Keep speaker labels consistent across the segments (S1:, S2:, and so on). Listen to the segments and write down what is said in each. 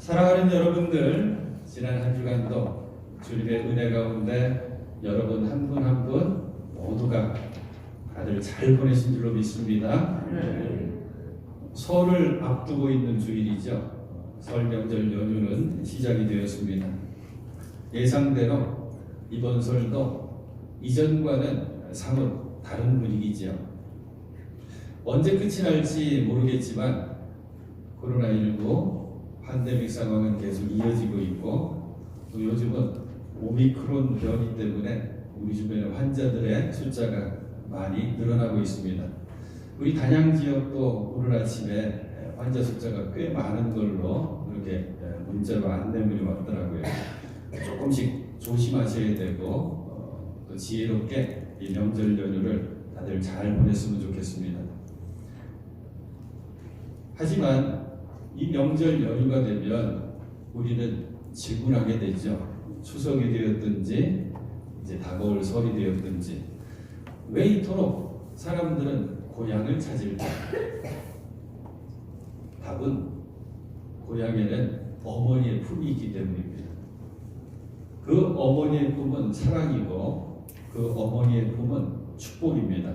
S1: 사랑하는 여러분들, 지난 한 주간도 주님의 은혜 가운데 여러분 한 분 한 분 모두가 다들 잘 보내신 줄로 믿습니다. 설을 앞두고 있는 주일이죠. 설 명절 연휴는 시작이 되었습니다. 예상대로 이번 설도 이전과는 사뭇 다른 분위기죠. 언제 끝이 날지 모르겠지만 코로나19 팬데믹 상황은 계속 이어지고 있고, 또 요즘은 오미크론 변이 때문에 우리 주변의 환자들의 숫자가 많이 늘어나고 있습니다. 우리 단양 지역도 오늘 아침에 환자 숫자가 꽤 많은 걸로 그렇게 문자로 안내문이 왔더라고요. 조금씩 조심하셔야 되고 또 지혜롭게 이 명절 연휴를 다들 잘 보냈으면 좋겠습니다. 하지만 이 명절 연휴가 되면 우리는 질문하게 되죠. 추석이 되었든지 이제 다가올 설이 되었든지 왜 이토록 사람들은 고향을 찾을까? 답은 고향에는 어머니의 품이 있기 때문입니다. 그 어머니의 품은 사랑이고 그 어머니의 품은 축복입니다.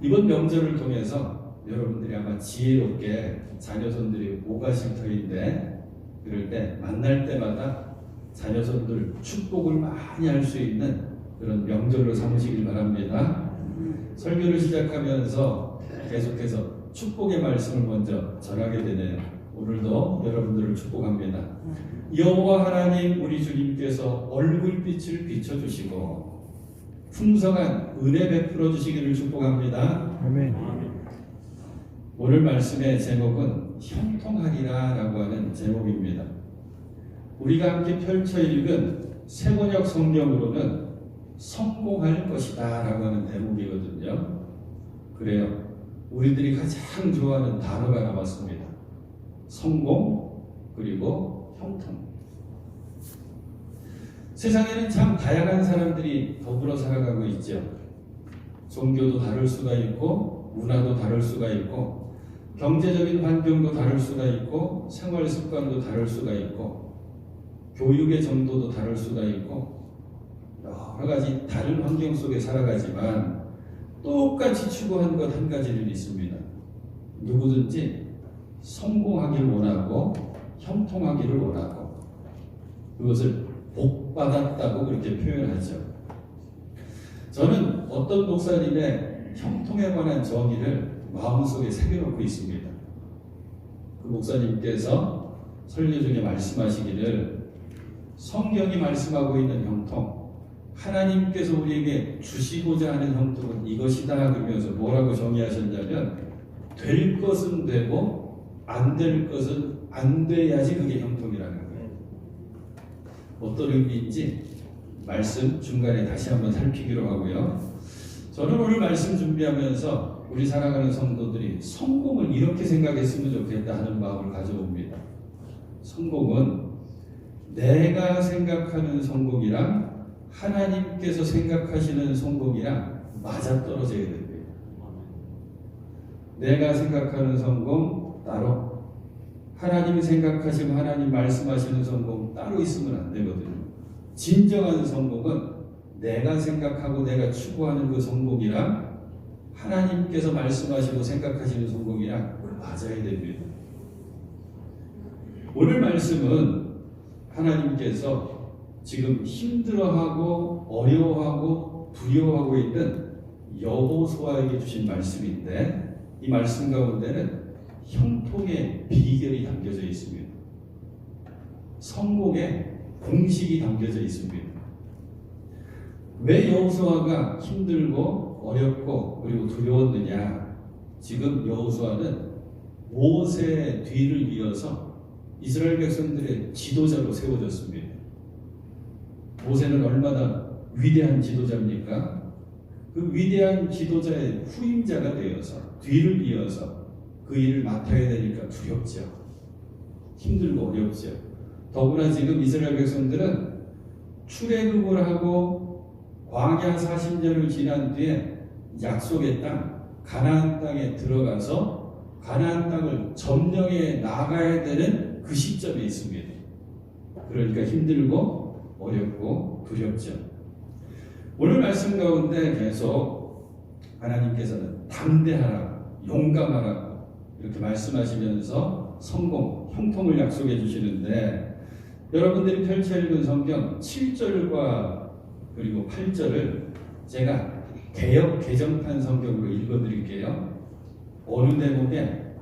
S1: 이번 명절을 통해서 여러분들이 아마 지혜롭게 자녀손들이 오가심터인데 그럴 때 만날 때마다 자녀손들 축복을 많이 할 수 있는 그런 명절로 삼으시길 바랍니다. 설교를 시작하면서 계속해서 축복의 말씀을 먼저 전하게 되네요. 오늘도 여러분들을 축복합니다. 여호와 하나님 우리 주님께서 얼굴빛을 비춰주시고 풍성한 은혜 베풀어 주시기를 축복합니다.
S2: 아멘.
S1: 오늘 말씀의 제목은 형통하리라 라고 하는 제목입니다. 우리가 함께 펼쳐 읽은 세번역 성경으로는 성공할 것이다 라고 하는 대목이거든요. 그래요. 우리들이 가장 좋아하는 단어가 나왔습니다. 성공 그리고 형통. 세상에는 참 다양한 사람들이 더불어 살아가고 있죠. 종교도 다를 수가 있고 문화도 다를 수가 있고 경제적인 환경도 다를 수가 있고 생활 습관도 다를 수가 있고 교육의 정도도 다를 수가 있고 여러 가지 다른 환경 속에 살아가지만 똑같이 추구한 것 한 가지는 있습니다. 누구든지 성공하기를 원하고 형통하기를 원하고 그것을 복받았다고 그렇게 표현하죠. 저는 어떤 목사님의 형통에 관한 정의를 마음속에 새겨놓고 있습니다. 그 목사님께서 설교 중에 말씀하시기를 성경이 말씀하고 있는 형통, 하나님께서 우리에게 주시고자 하는 형통은 이것이다 그러면서 뭐라고 정의하셨냐면 될 것은 되고 안 될 것은 안 돼야지 그게 형통이라는 거예요. 어떤 의미인지 말씀 중간에 다시 한번 살피기로 하고요. 저는 오늘 말씀 준비하면서 우리 사랑하는 성도들이 성공을 이렇게 생각했으면 좋겠다 하는 마음을 가져봅니다. 성공은 내가 생각하는 성공이랑 하나님께서 생각하시는 성공이랑 맞아떨어져야 됩니다. 내가 생각하는 성공 따로, 하나님이 생각하시고 하나님 말씀하시는 성공 따로 있으면 안 되거든요. 진정한 성공은 내가 생각하고 내가 추구하는 그 성공이랑 하나님께서 말씀하시고 생각하시는 성공이랑 맞아야 됩니다. 오늘 말씀은 하나님께서 지금 힘들어하고 어려워하고 두려워하고 있는 여호수아에게 주신 말씀인데 이 말씀 가운데는 형통의 비결이 담겨져 있습니다. 성공의 공식이 담겨져 있습니다. 왜 여호수아가 힘들고 어렵고 그리고 두려웠느냐? 지금 여호수아는 모세의 뒤를 이어서 이스라엘 백성들의 지도자로 세워졌습니다. 모세는 얼마나 위대한 지도자입니까? 그 위대한 지도자의 후임자가 되어서 뒤를 이어서 그 일을 맡아야 되니까 두렵죠. 힘들고 어렵죠. 더구나 지금 이스라엘 백성들은 출애굽을 하고 광야 40년을 지난 뒤에 약속의 땅 가나안 땅에 들어가서 가나안 땅을 점령해 나가야 되는 그 시점에 있습니다. 그러니까 힘들고 어렵고 두렵죠. 오늘 말씀 가운데 계속 하나님께서는 담대하라, 용감하라 이렇게 말씀하시면서 성공, 형통을 약속해 주시는데 여러분들이 펼쳐 읽은 성경 7절과 그리고 8절을 제가 개역 개정판 성경으로 읽어드릴게요. 어느 대목에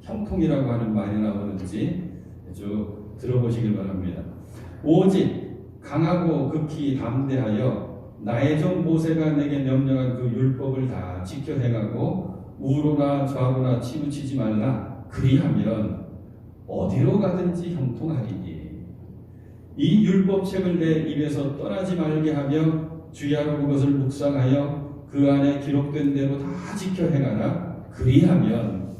S1: 형통이라고 하는 말이 나오는지 쭉 들어보시길 바랍니다. 오직 강하고 극히 담대하여 나의 종 모세가 내게 명령한 그 율법을 다 지켜 행하고 우로나 좌로나 치우치지 말라. 그리하면 어디로 가든지 형통하리니. 이 율법책을 내 입에서 떠나지 말게 하며 주야로 그것을 묵상하여 그 안에 기록된 대로 다 지켜 행하라. 그리하면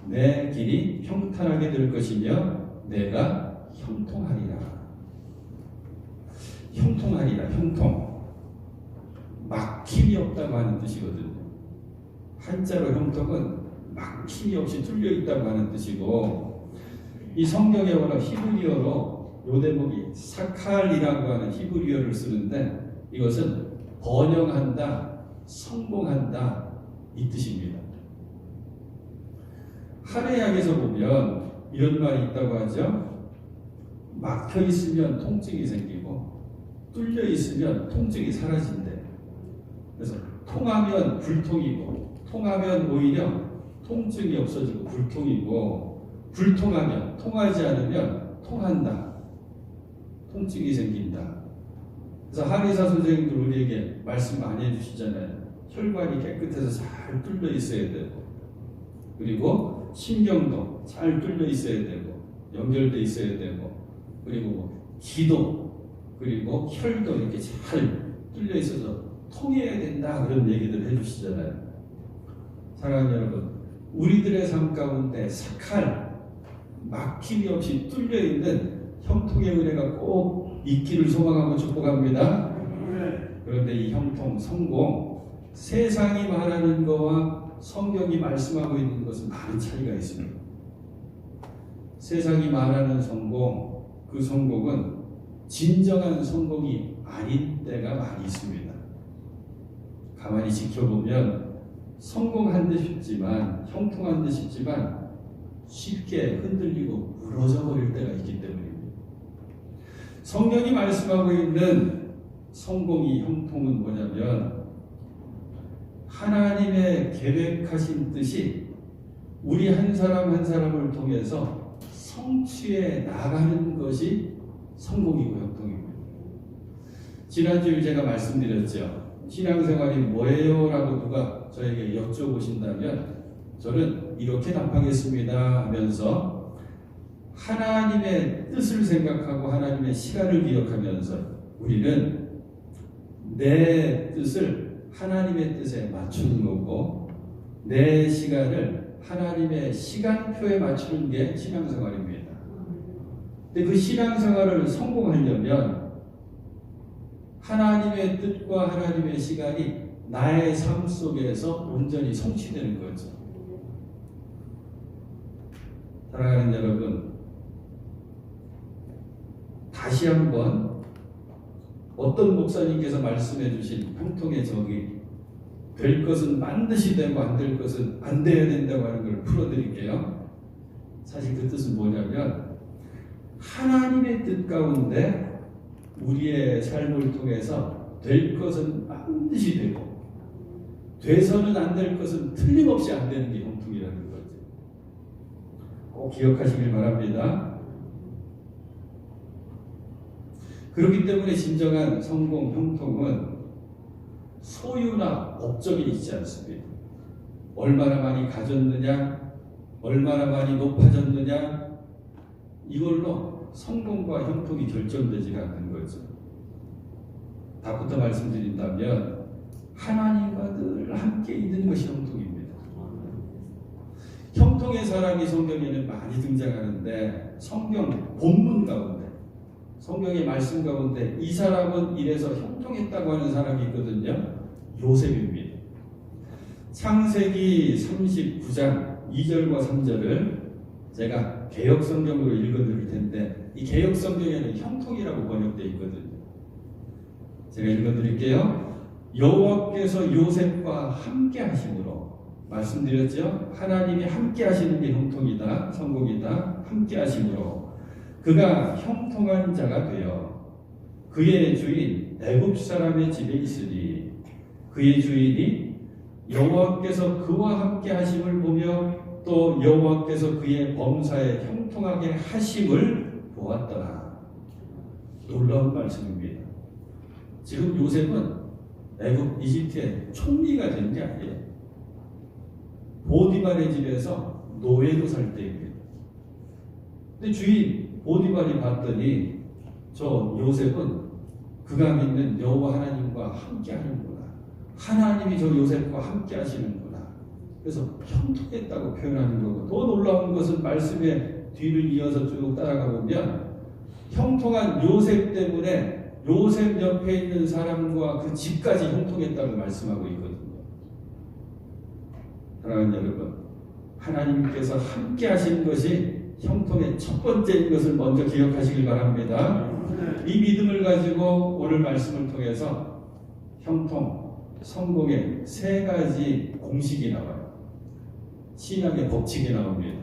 S1: 내 길이 평탄하게 될 것이며 내가 형통하리라. 형통하리라. 형통. 막힘이 없다고 하는 뜻이거든요. 한자로 형통은 막힘이 없이 뚫려 있다고 하는 뜻이고, 이 성경에 원어 히브리어로 요 대목이 사칼이라고 하는 히브리어를 쓰는데 이것은 번영한다, 성공한다 이 뜻입니다. 할례약에서 보면 이런 말이 있다고 하죠. 막혀 있으면 통증이 생기고 뚫려 있으면 통증이 사라진대. 그래서 통하면 불통이고 통하면 오히려 통증이 없어지고 불통이고 불통하면 통하지 않으면 통한다. 통증이 생긴다. 그래서 한의사 선생님들 우리에게 말씀 많이 해주시잖아요. 혈관이 깨끗해서 잘 뚫려 있어야 되고 그리고 신경도 잘 뚫려 있어야 되고 연결돼 있어야 되고 그리고 뭐 기도 그리고 혈도 이렇게 잘 뚫려 있어서 통해야 된다 그런 얘기들 해주시잖아요. 사랑하는 여러분, 우리들의 삶 가운데 사칼 막힘이 없이 뚫려 있는 형통의 은혜가 꼭 있기를 소망하고 축복합니다. 그런데 이 형통, 성공, 세상이 말하는 것과 성경이 말씀하고 있는 것은 많은 차이가 있습니다. 세상이 말하는 성공, 그 성공은 진정한 성공이 아닌 때가 많이 있습니다. 가만히 지켜보면 성공한 듯 싶지만, 형통한 듯 싶지만 쉽게 흔들리고 무너져 버릴 때가 있기 때문입니다. 성경이 말씀하고 있는 성공이 형통은 뭐냐면 하나님의 계획하신 뜻이 우리 한 사람 한 사람을 통해서 성취해 나가는 것이 성공이고 형통입니다. 지난주에 제가 말씀드렸죠. 신앙생활이 뭐예요? 라고 누가 저에게 여쭤보신다면 저는 이렇게 답하겠습니다 하면서 하나님의 뜻을 생각하고 하나님의 시간을 기억하면서 우리는 내 뜻을 하나님의 뜻에 맞추는 거고 내 시간을 하나님의 시간표에 맞추는 게 신앙생활입니다. 근데 그 신앙생활을 성공하려면 하나님의 뜻과 하나님의 시간이 나의 삶 속에서 온전히 성취되는 거죠. 사랑하는 여러분, 다시 한번 어떤 목사님께서 말씀해 주신 형통의 정의, 될 것은 반드시 되고 안 될 것은 안 돼야 된다고 하는 걸 풀어드릴게요. 사실 그 뜻은 뭐냐면 하나님의 뜻 가운데 우리의 삶을 통해서 될 것은 반드시 되고 돼서는 안 될 것은 틀림없이 안 되는 게 형통이라는 거죠. 꼭 기억하시길 바랍니다. 그렇기 때문에 진정한 성공, 형통은 소유나 업적이 있지 않습니다. 얼마나 많이 가졌느냐, 얼마나 많이 높아졌느냐, 이걸로 성공과 형통이 결정되지가 않는 거죠. 답부터 말씀드린다면 하나님과 늘 함께 있는 것이 형통입니다. 형통의 사람이 성경에는 많이 등장하는데 성경 본문 가운데 성경의 말씀 가운데 이 사람은 이래서 형통했다고 하는 사람이 있거든요. 요셉입니다. 창세기 39장 2절과 3절을 제가 개역 성경으로 읽어드릴 텐데 이 개역 성경에는 형통이라고 번역되어 있거든요. 제가 읽어드릴게요. 여호와께서 요셉과 함께 하심으로 말씀드렸죠. 하나님이 함께 하시는 게 형통이다, 성공이다. 함께 하심으로 그가 형통한 자가 되어 그의 주인 애굽 사람의 집에 있으니 그의 주인이 여호와께서 그와 함께 하심을 보며 또 여호와께서 그의 범사에 형통하게 하심을 보았더라. 놀라운 말씀입니다. 지금 요셉은 애굽 이집트의 총리가 된 게 아니에요. 보디발의 집에서 노예로 살 때입니다. 근데 주인 보디발이 봤더니 저 요셉은 그가 믿는 여호와 하나님과 함께 하는구나. 하나님이 저 요셉과 함께 하시는구나. 그래서 형통했다고 표현하는 거고, 더 놀라운 것은 말씀의 뒤를 이어서 쭉 따라가 보면 형통한 요셉 때문에 요셉 옆에 있는 사람과 그 집까지 형통했다고 말씀하고 있거든요. 사랑하는 여러분, 하나님께서 함께 하신 것이 형통의 첫 번째인 것을 먼저 기억하시길 바랍니다. 이 믿음을 가지고 오늘 말씀을 통해서 형통, 성공의 세 가지 공식이 나와요. 신학의 법칙이 나옵니다.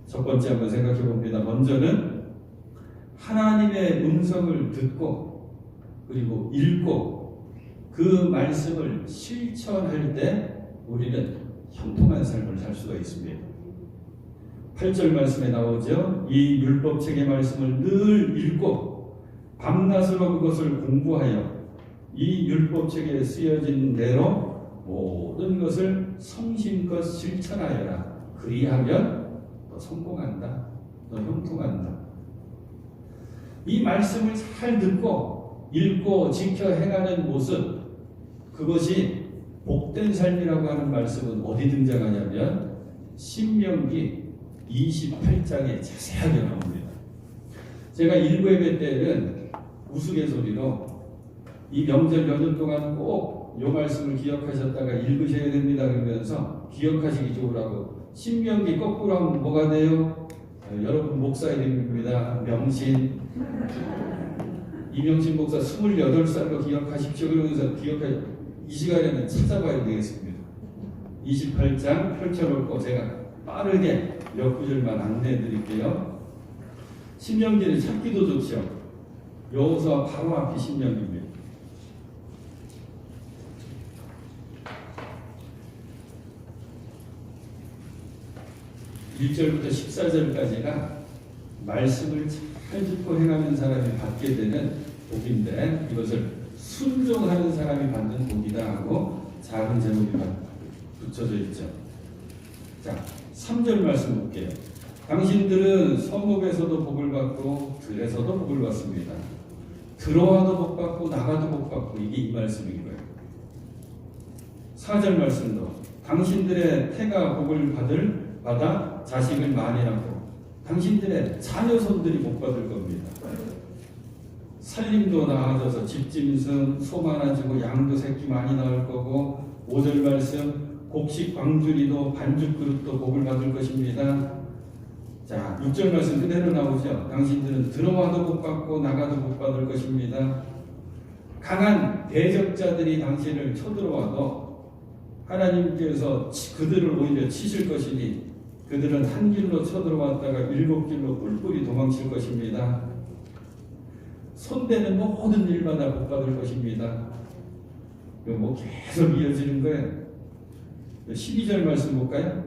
S1: 첫 번째 한번 생각해 봅니다. 먼저는 하나님의 음성을 듣고 그리고 읽고 그 말씀을 실천할 때 우리는 형통한 삶을 살 수가 있습니다. 8절 말씀에 나오죠. 이 율법책의 말씀을 늘 읽고 밤낮으로 그것을 공부하여 이 율법책에 쓰여진 대로 모든 것을 성심껏 실천하여라. 그리하면 너 성공한다. 너 형통한다. 이 말씀을 잘 듣고 읽고 지켜 행하는 모습, 그것이 복된 삶이라고 하는 말씀은 어디 등장하냐면 신명기 28장에 자세하게 나옵니다. 제가 일부 예배 때는 우스갯소리로 이 명절 연휴 동안 꼭 이 말씀을 기억하셨다가 읽으셔야 됩니다 그러면서 기억하시기 좋으라고 신명기 거꾸로 하면 뭐가 돼요? 여러분 목사 이름입니다. 명신 이명신 목사 28살로 기억하십시오. 그러면서 기억하십시오. 이 시간에는 찾아봐야 되겠습니다. 28장 펼쳐놓고 제가 빠르게 몇 구절만 안내해 드릴게요. 신명기를 찾기도 좋죠. 여호수아 바로 앞이 신명기입니다. 1절부터 14절까지가 말씀을 잘 듣고 행하는 사람이 받게 되는 복인데 이것을 순종하는 사람이 받는 복이다 하고 작은 제목이 붙여져 있죠. 자, 3절 말씀 볼게요. 당신들은 성읍에서도 복을 받고 들에서도 복을 받습니다. 들어와도 복 받고 나가도 복 받고 이게 이 말씀인 거예요. 4절 말씀도 당신들의 태가 복을 받아 자식을 많이 낳고 당신들의 자녀손들이 복 받을 겁니다. 살림도 나아져서 집짐승 소 많아지고 양도 새끼 많이 나올 거고 5절 말씀 곡식 광주리도 반죽 그릇도 복을 받을 것입니다. 자, 6절 말씀 그대로 나오죠. 당신들은 들어와도 복 받고 나가도 복 받을 것입니다. 강한 대적자들이 당신을 쳐들어와도 하나님께서 그들을 오히려 치실 것이니 그들은 한 길로 쳐들어왔다가 7길로 뿔뿔이 도망칠 것입니다. 손대는 모든 일마다 복 받을 것입니다. 이거 뭐 계속 이어지는 거예요. 12절 말씀 볼까요?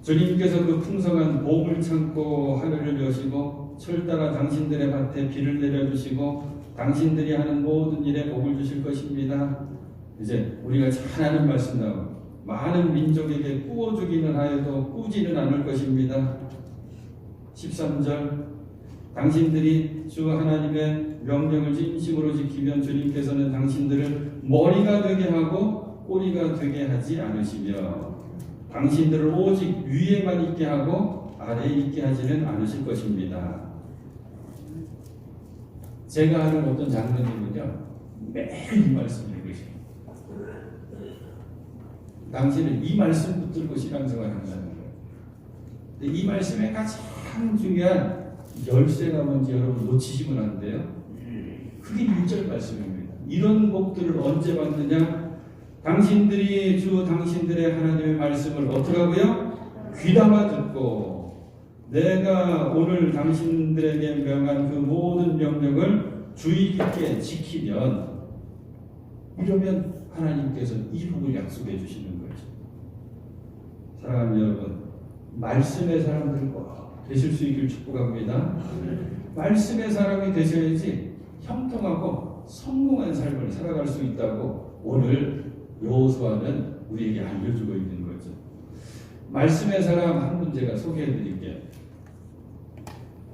S1: 주님께서 그 풍성한 복을 참고 하늘을 여시고 철 따라 당신들의 밭에 비를 내려주시고 당신들이 하는 모든 일에 복을 주실 것입니다. 이제 우리가 잘 아는 말씀 나오고 많은 민족에게 꾸어주기는 하여도 꾸지는 않을 것입니다. 13절 당신들이 주 하나님의 명령을 진심으로 지키면 주님께서는 당신들을 머리가 되게 하고 꼬리가 되게 하지 않으시며 당신들을 오직 위에만 있게 하고 아래에 있게 하지는 않으실 것입니다. 제가 하는 어떤 장로님은요 매일 이 말씀을 읽으십니다. 당신은 이 말씀 붙들고 신앙생활 한다는 거예요. 근데 이 말씀의 가장 중요한 열쇠가 뭔지 여러분 놓치시면 안 돼요. 그게 1절 말씀입니다. 이런 복들을 언제 받느냐? 당신들이 주 당신들의 하나님의 말씀을 어떻게 하고요? 귀담아 듣고 내가 오늘 당신들에게 명한 그 모든 명령을 주의 깊게 지키면, 이러면 하나님께서 이 복을 약속해 주시는 거죠. 사랑하는 여러분, 말씀의 사람들 꼭 되실 수 있기를 축복합니다. 말씀의 사람이 되셔야지 형통하고 성공한 삶을 살아갈 수 있다고 오늘 여호수아는 우리에게 알려주고 있는 거죠. 말씀의 사람 한 분 제가 소개해 드릴게요.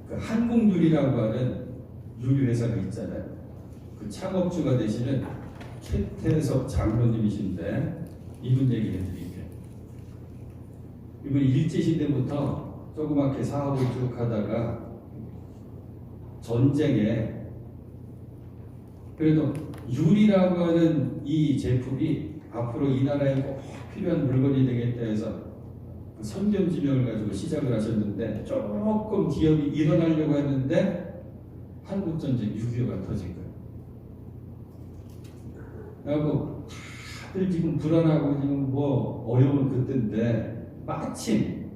S1: 그 한국유리라고 하는 유리회사가 있잖아요. 그 창업주가 되시는 최태석 장로님이신데 이분 얘기해 드릴게요. 이분이 일제시대부터 조그맣게 사업을 쭉 하다가 전쟁에 그래도 유리라고 하는 이 제품이 앞으로 이 나라에 꼭 필요한 물건이 되겠다 해서 선견지명을 가지고 시작을 하셨는데 조금 기업이 일어나려고 했는데 한국전쟁 6.25가 터진 거예요. 그래갖고 다들 지금 불안하고 지금 뭐 어려운 그때인데 마침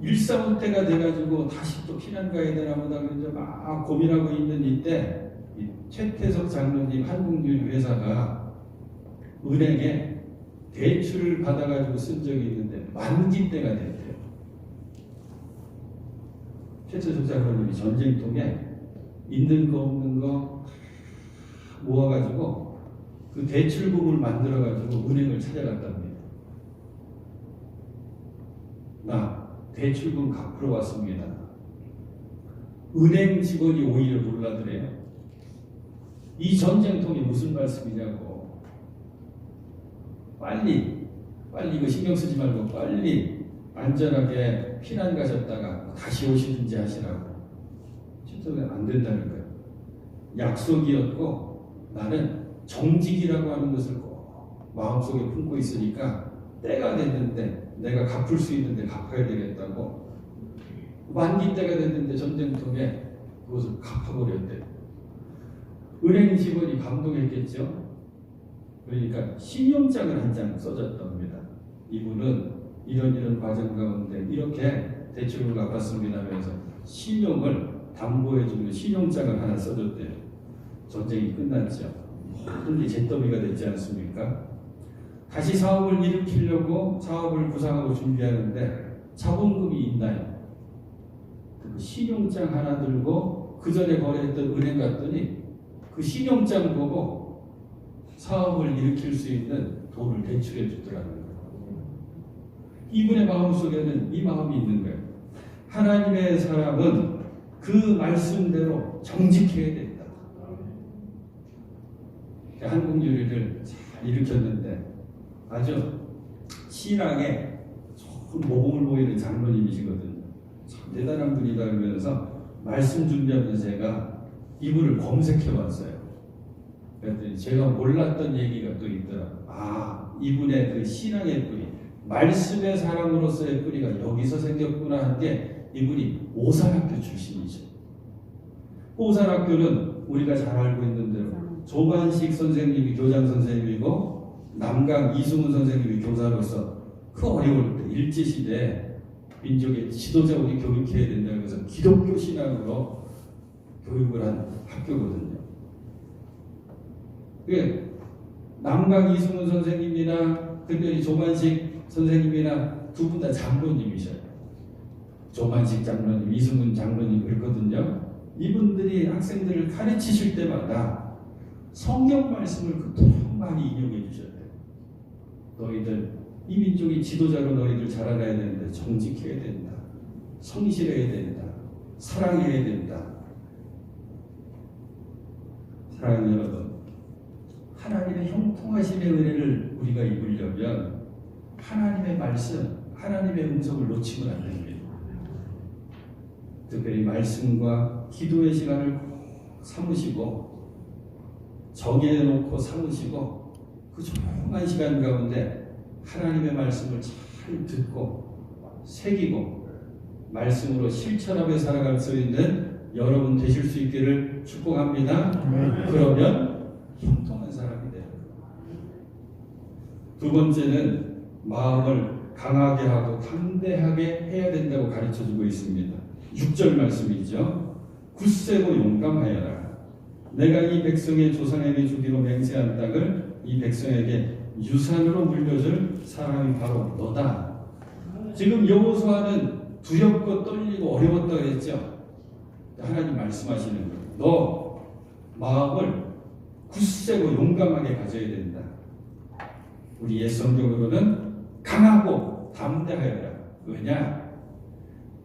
S1: 1.4 때가 돼가지고 다시 또 피난 가야 되나 보다 그래서 막 고민하고 있는 이때 이 최태석 장로님 한국유리회사가 은행에 대출을 받아가지고 쓴 적이 있는데 만기 때가 됐대요. 최태석 장로님이 전쟁통에 있는 거 없는 거 모아가지고 그 대출금을 만들어가지고 은행을 찾아갔답니다. 나 대출금 갚으러 왔습니다. 은행 직원이 오히려 놀라더래요. 이 전쟁통이 무슨 말씀이냐고. 빨리 이거 신경 쓰지 말고 빨리 안전하게 피난 가셨다가 다시 오시든지 하시라고. 진짜 안 된다는 거예요. 약속이었고 나는 정직이라고 하는 것을 꼭 마음속에 품고 있으니까 때가 됐는데 내가 갚을 수 있는데 갚아야 되겠다고 만기 때가 됐는데 전쟁통에 그것을 갚아버렸대요. 은행 직원이 감동했겠죠. 그러니까 신용장을 한 장 써줬답니다. 이분은 이런 과정 가운데 이렇게 대출을 갚았습니다 하면서 신용을 담보해주는 신용장을 하나 써줬대요. 전쟁이 끝났죠. 모든 게 잿더미가 됐지 않습니까? 다시 사업을 일으키려고 사업을 구상하고 준비하는데 자본금이 있나요? 그 신용장 하나 들고 그 전에 거래했던 은행 갔더니 그 신용장 보고 사업을 일으킬 수 있는 돈을 대출해 주더라고요. 이분의 마음속에는 이 마음이 있는 거예요. 하나님의 사람은 그 말씀대로 정직해야 된다. 한국유리를 잘 일으켰는데 아주 신앙에 좋은 모범을 보이는 장로님이시거든요. 참 대단한 분이다 그러면서 말씀 준비하면서 제가 이분을 검색해 봤어요. 그랬더니 제가 몰랐던 얘기가 또 있더라고요. 아, 이분의 그 신앙의 뿌리, 말씀의 사람으로서의 뿌리가 여기서 생겼구나 한 게 이분이 오산학교 출신이죠. 오산학교는 우리가 잘 알고 있는 대로 조반식 선생님이 교장 선생님이고 남강 이승훈 선생님이 교사로서 그 어려울 때 일제시대 민족의 지도자 우리 교육해야 된다고 해서 기독교 신앙으로 교육을 한 학교거든요. 남강 이승훈 선생님이나 특별히 조반식 선생님이나 두 분 다 장로님이셔요. 조반식 장로님, 이승훈 장로님 그렇거든요. 이분들이 학생들을 가르치실 때마다 성경 말씀을 그토록 많이 인용해 주셔야 돼요. 너희들 이 민족이 지도자로 너희들 자라나야 되는데 정직해야 된다. 성실해야 된다. 사랑해야 된다. 사랑하는 여러분, 하나님의 형통하심의 은혜를 우리가 입으려면 하나님의 말씀, 하나님의 음성을 놓치면 안 됩니다. 특별히 말씀과 기도의 시간을 삼으시고 정해놓고 삼으시고 그 조용한 시간 가운데 하나님의 말씀을 잘 듣고 새기고 말씀으로 실천하며 살아갈 수 있는 여러분 되실 수 있기를 축복합니다. 그러면 형통한 사람이 돼요. 두 번째는 마음을 강하게 하고 담대하게 해야 된다고 가르쳐주고 있습니다. 6절 말씀이죠. 굳세고 용감하여라. 내가 이 백성의 조상에게 주기로 맹세한 땅을 이 백성에게 유산으로 물려줄 사람이 바로 너다. 지금 여호수아는 두렵고 떨리고 어려웠다고 했죠. 하나님 말씀하시는 거예요. 너 마음을 굳세고 용감하게 가져야 된다. 우리 옛 성경으로는 강하고 담대하여라. 왜냐?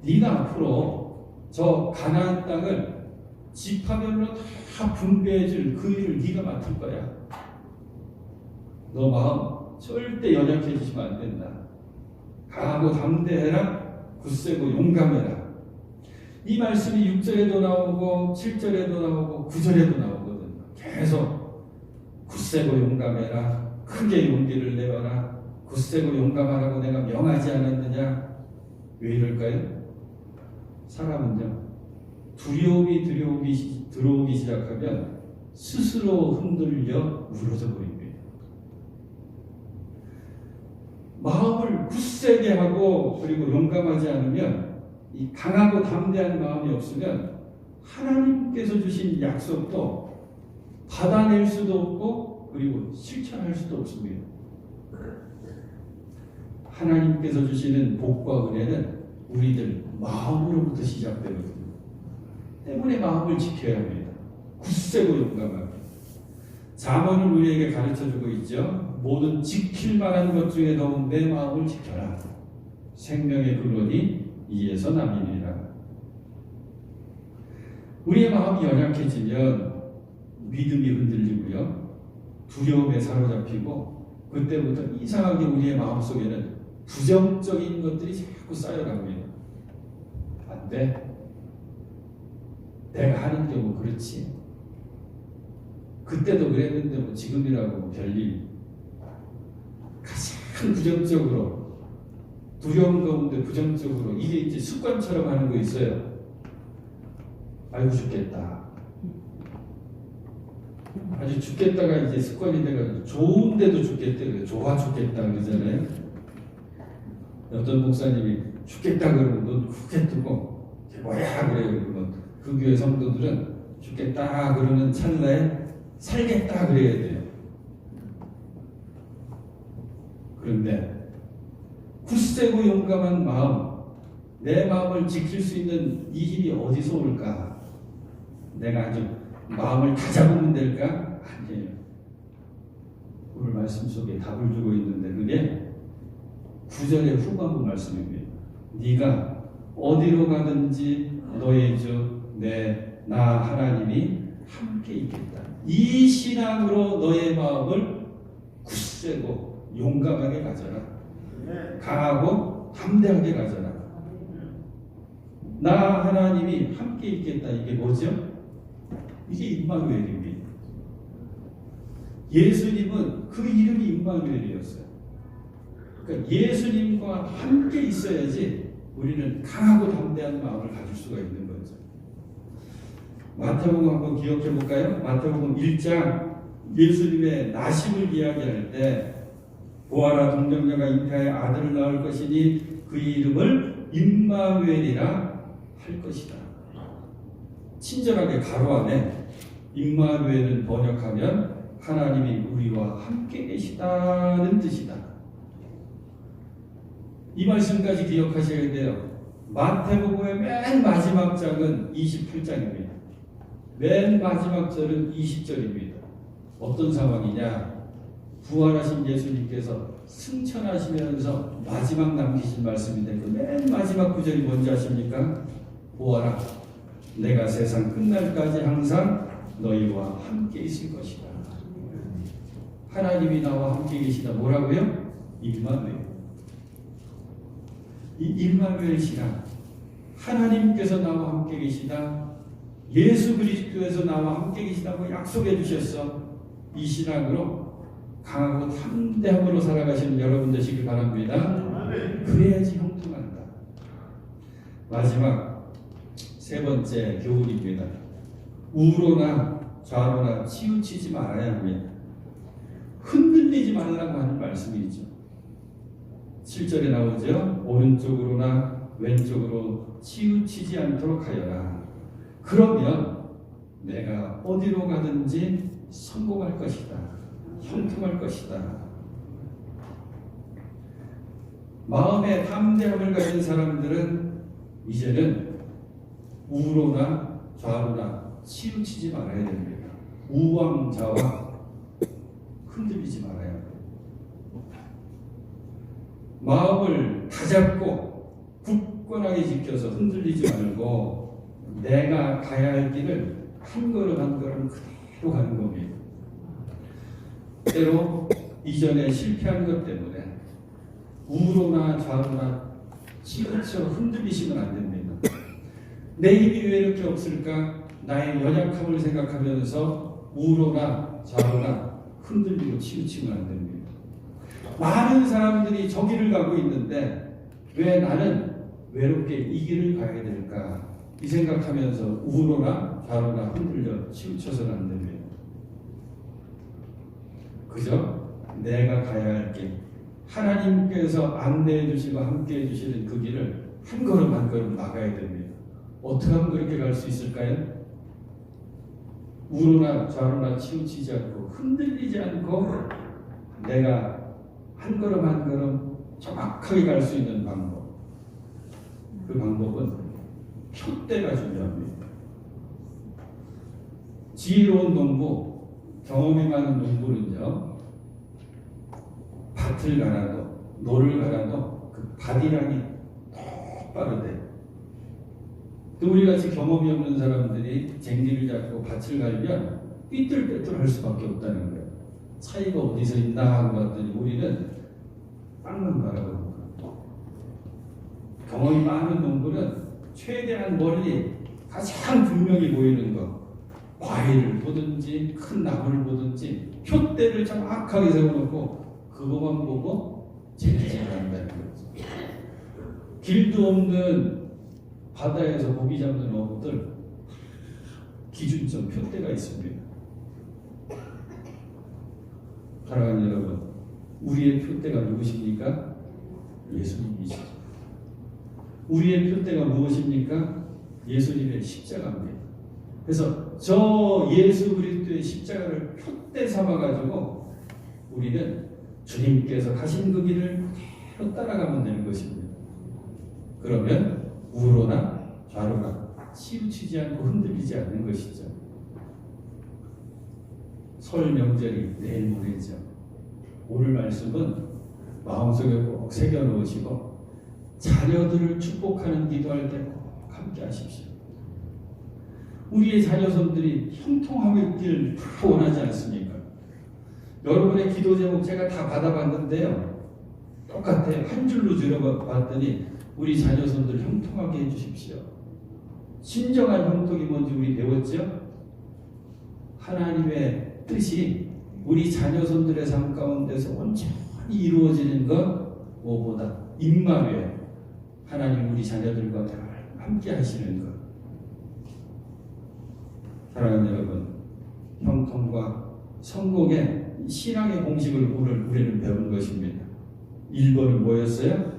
S1: 네가 앞으로 저 가나안 땅을 지파별로 다 분배해줄 그 일을 네가 맡을 거야. 너 마음 절대 연약해지시면 안 된다. 강하고 담대해라. 굳세고 용감해라. 이 말씀이 6절에도 나오고 7절에도 나오고 9절에도 나오거든요. 계속 굳세고 용감해라. 크게 용기를 내어라. 굳세고 용감하라고 내가 명하지 않았느냐? 왜 이럴까요? 사람은요, 두려움이 들어오기 시작하면 스스로 흔들려 무너져 버립니다. 마음을 굳세게 하고 그리고 용감하지 않으면, 이 강하고 담대한 마음이 없으면 하나님께서 주신 약속도 받아낼 수도 없고 그리고 실천할 수도 없습니다. 하나님께서 주시는 복과 은혜는 우리들 마음으로부터 시작되거든요. 때문에 마음을 지켜야 합니다. 굳세고 용감하게. 잠언은 우리에게 가르쳐주고 있죠. 모든 지킬 만한 것 중에 더욱 내 마음을 지켜라. 생명의 근원이 이에서 남이니라. 우리의 마음이 연약해지면 믿음이 흔들리고요, 두려움에 사로잡히고 그때부터 이상하게 우리의 마음속에는 부정적인 것들이 자꾸 쌓여갑니다. 안 돼. 내가 하는 게 뭐 그렇지. 그때도 그랬는데 뭐 지금이라고 별일. 가장 부정적으로, 두려움 가운데 부정적으로, 이게 이제 습관처럼 하는 거 있어요. 아이고 죽겠다. 아주 죽겠다가 이제 습관이 돼가지고 좋은데도 죽겠대 그래. 좋아 죽겠다 그러잖아요. 어떤 목사님이 죽겠다 그러면 눈 크게 뜨고 뭐야 그래요. 그러면 그 교회 성도들은 죽겠다 그러는 찰나에 살겠다 그래야 돼요. 그런데 굳세고 용감한 마음, 내 마음을 지킬 수 있는 이 힘이 어디서 올까? 내가 아주 마음을 다잡으면 될까? 아니에요. 오늘 말씀 속에 답을 주고 있는데 그게 9절의 후반부 말씀입니다. 네가 어디로 가든지 너의 주 나 하나님이 함께 있겠다. 이 신앙으로 너의 마음을 굳세고 용감하게 가져라. 강하고 담대하게 가져라. 나 하나님이 함께 있겠다. 이게 뭐죠? 이게 임마누엘입니다. 예수님은 그 이름이 임마누엘이었어요. 그러니까 예수님과 함께 있어야지 우리는 강하고 담대한 마음을 가질 수가 있는 거죠. 마태복음 한번 기억해 볼까요? 마태복음 1장 예수님의 나심을 이야기할 때 보아라 동정녀가 잉태하여 아들을 낳을 것이니 그 이름을 임마누엘이라 할 것이다. 친절하게 가로 안에 임마누엘을 번역하면 하나님이 우리와 함께 계시다는 뜻이다. 이 말씀까지 기억하셔야 돼요. 마태복음의 맨 마지막 장은 28장입니다. 맨 마지막 절은 20절입니다. 어떤 상황이냐? 부활하신 예수님께서 승천하시면서 마지막 남기신 말씀인데 그 맨 마지막 구절이 뭔지 아십니까? 보아라, 내가 세상 끝날까지 항상 너희와 함께 있을 것이다. 하나님이 나와 함께 계시다. 뭐라고요? 임마누엘. 이 임마누엘 신앙, 하나님께서 나와 함께 계시다, 예수 그리스도에서 나와 함께 계시다고 약속해 주셨어. 이 신앙으로 강하고 담대함으로 살아가시는 여러분 되시길 바랍니다. 그래야지 형통한다. 마지막 세 번째 교훈입니다. 우로나 좌로나 치우치지 말아야 합니다. 흔들리지 말라고 하는 말씀이죠. 7절에 나오죠. 오른쪽으로나 왼쪽으로 치우치지 않도록 하여라. 그러면 내가 어디로 가든지 성공할 것이다. 형통할 것이다. 마음에 담대함을 가진 사람들은 이제는 우로나 좌로나 치우치지 말아야 됩니다. 우왕좌왕 흔들리지 말아야 합니다. 마음을 다잡고 굳건하게 지켜서 흔들리지 말고 내가 가야 할 길을 한 걸음 한 걸음 그대로 가는 겁니다. 때로 이전에 실패한 것 때문에 우로나 좌로나 치우쳐 흔들리시면 안 됩니다. 내 힘이 왜 이렇게 없을까? 나의 연약함을 생각하면서 우로나 좌로나 흔들리고 치우치면 안 됩니다. 많은 사람들이 저 길을 가고 있는데 왜 나는 외롭게 이 길을 가야 될까? 이 생각하면서 우로나 좌로나 흔들려 치우쳐서는 안 됩니다. 그저 내가 가야 할 길, 하나님께서 안내해 주시고 함께 해 주시는 그 길을 한 걸음 한 걸음 나가야 됩니다. 어떻게 하면 그렇게 갈 수 있을까요? 우로나 좌로나 치우치지 않고 흔들리지 않고 내가 한 걸음 한 걸음 정확하게 갈 수 있는 방법. 그 방법은 푯대가 중요합니다. 지혜로운 농부, 경험이 많은 농부는요, 밭을 갈아도 노를 갈아도 그 바디락이 똑바로 돼. 또 우리같이 경험이 없는 사람들이 쟁기를 잡고 밭을 갈면 삐뚤빼뚤 할 수밖에 없다는 거예요. 차이가 어디서 있나 하고 봤더니 우리는 땅만 바라보는 거예요. 경험이 많은 농부는 최대한 멀리 가장 분명히 보이는 거, 과일을 보든지 큰 나무를 보든지 푯대를 정확하게 세워놓고 그것만 보고 재기를 한다는 거죠. 길도 없는 바다에서 고기 잡는 어부들 기준점 푯대가 있습니다. 사랑하는 여러분, 우리의 푯대가 누구십니까? 예수님이시죠. 우리의 푯대가 무엇입니까? 예수님의 십자가입니다. 그래서 저 예수 그리스도의 십자가를 푯대 삼아가지고 우리는 주님께서 가신 그 길을 그대로 따라가면 되는 것입니다. 그러면 우로나 좌로나 치우치지 않고 흔들리지 않는 것이죠. 설 명절이 내일 모레죠. 오늘 말씀은 마음속에 꼭 새겨놓으시고 자녀들을 축복하는 기도할 때 꼭 함께 하십시오. 우리의 자녀손들이 형통하고 있기를 원하지 않습니까? 여러분의 기도 제목 제가 다 받아봤는데요. 똑같아요. 한 줄로 들어봤더니 우리 자녀손들 형통하게 해주십시오. 진정한 형통이 뭔지 우리 배웠죠? 하나님의 뜻이 우리 자녀손들의 삶 가운데서 온전히 이루어지는 것 무엇보다 임마누엘 하나님 우리 자녀들과 함께 하시는 것. 사랑하는 여러분, 형통과 성공의 신앙의 공식을 우리는 배운 것입니다. 1번은 뭐였어요?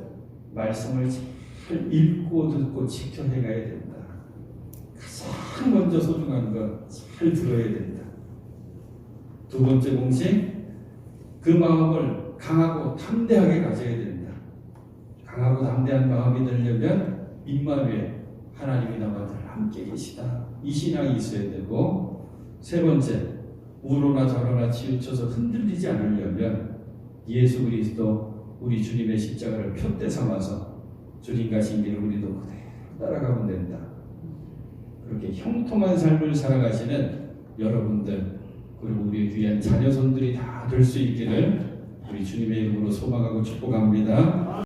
S1: 말씀을 잘 읽고 듣고 지켜내가야 된다. 가장 먼저 소중한 것 잘 들어야 된다. 두 번째 공식, 그 마음을 강하고 담대하게 가져야 된다. 강하고 담대한 마음이 되려면 임마누엘 하나님이 나와 늘 함께 계시다. 이 신앙이 있어야 되고, 세 번째, 우로나 좌로나 치우쳐서 흔들리지 않으려면 예수 그리스도 우리 주님의 십자가를 푯대 삼아서 주님 가신 길을 우리도 그대로 따라가면 된다. 그렇게 형통한 삶을 살아가시는 여러분들 그리고 우리 귀한 자녀손들이 다 될 수 있기를 우리 주님의 이름으로 소망하고 축복합니다.